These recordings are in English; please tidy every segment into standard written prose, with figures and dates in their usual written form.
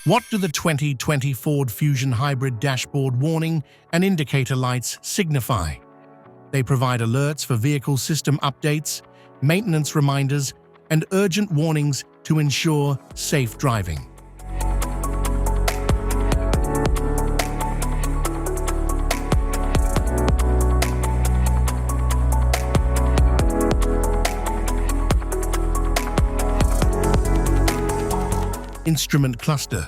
What do the 2020 Ford Fusion Hybrid dashboard warning and indicator lights signify? They provide alerts for vehicle system updates, maintenance reminders, and urgent warnings to ensure safe driving. Instrument cluster.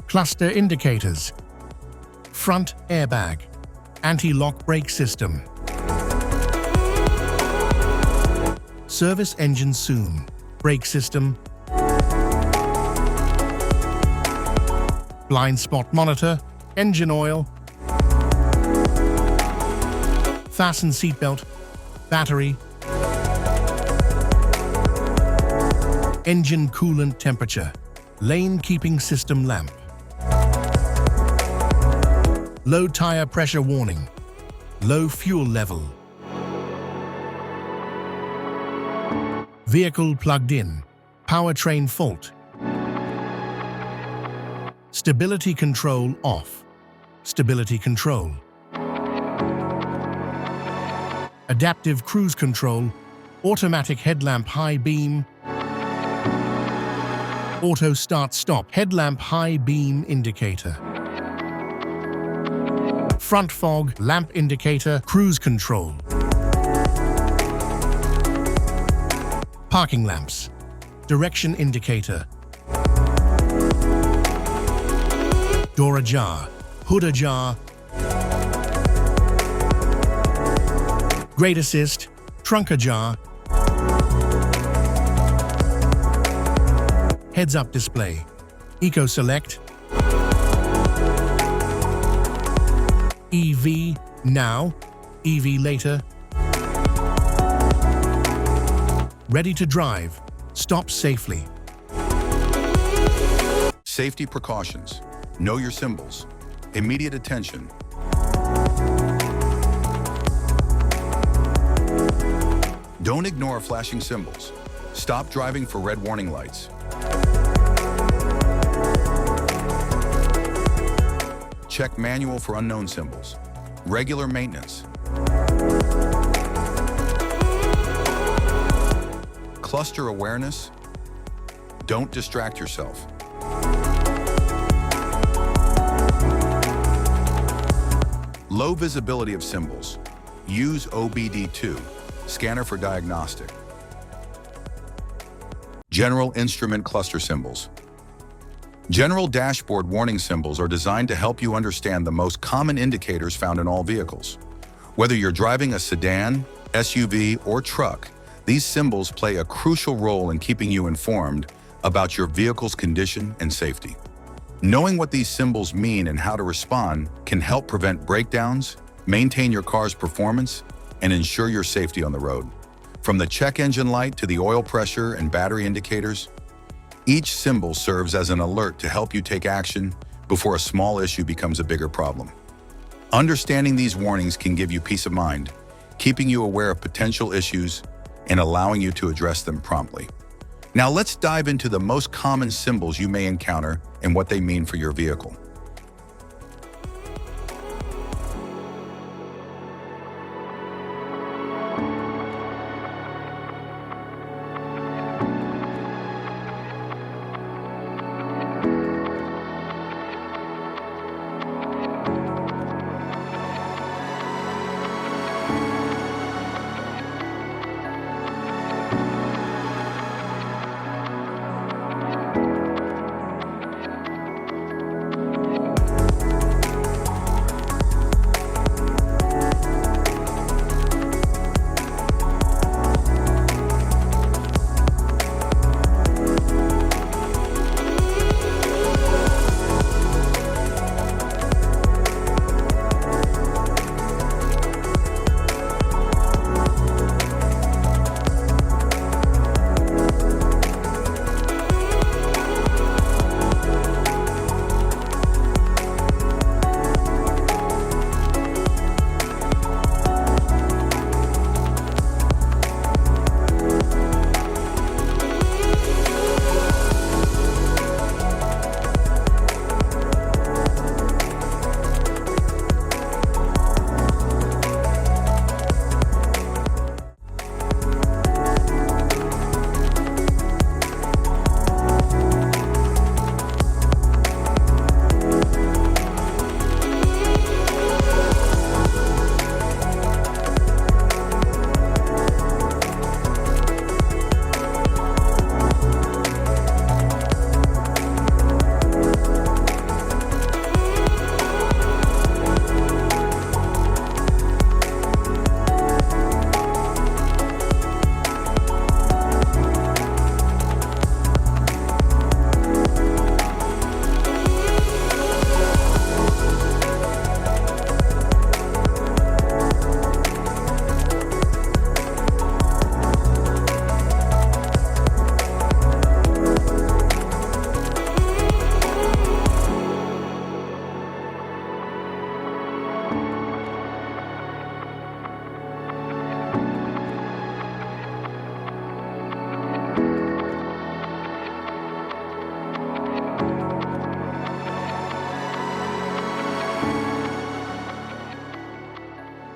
Cluster indicators. Front airbag. Anti-lock brake system. Service engine soon. Brake system. Blind spot monitor. Engine oil. Fasten seatbelt. Battery. Engine coolant temperature. Lane keeping system lamp. Low tire pressure warning. Low fuel level. Vehicle plugged in. Powertrain fault. Stability control off. Stability control. Adaptive cruise control. Automatic headlamp high beam. Auto start stop. Headlamp high beam indicator. Front fog, lamp indicator, cruise control. Parking lamps. Direction indicator. Door ajar. Hood ajar. Brake assist. Trunk ajar. Heads-up display. Eco Select. EV now, EV later. Ready to drive. Stop safely. Safety precautions. Know your symbols. Immediate attention. Don't ignore flashing symbols. Stop driving for red warning lights. Check manual for unknown symbols. Regular maintenance. Cluster awareness. Don't distract yourself. Low visibility of symbols. Use OBD2, scanner for diagnostic. General instrument cluster symbols. General dashboard warning symbols are designed to help you understand the most common indicators found in all vehicles. Whether you're driving a sedan, SUV, or truck, these symbols play a crucial role in keeping you informed about your vehicle's condition and safety. Knowing what these symbols mean and how to respond can help prevent breakdowns, maintain your car's performance, and ensure your safety on the road. From the check engine light to the oil pressure and battery indicators, each symbol serves as an alert to help you take action before a small issue becomes a bigger problem. Understanding these warnings can give you peace of mind, keeping you aware of potential issues and allowing you to address them promptly. Now let's dive into the most common symbols you may encounter and what they mean for your vehicle.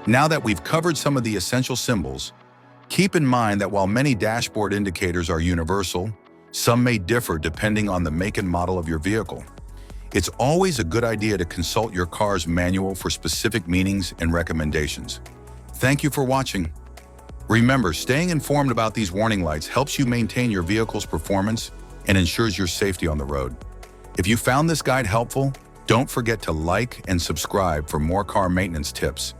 Now that we've covered some of the essential symbols, keep in mind that while many dashboard indicators are universal, some may differ depending on the make and model of your vehicle. It's always a good idea to consult your car's manual for specific meanings and recommendations. Thank you for watching. Remember, staying informed about these warning lights helps you maintain your vehicle's performance and ensures your safety on the road. If you found this guide helpful, don't forget to like and subscribe for more car maintenance tips.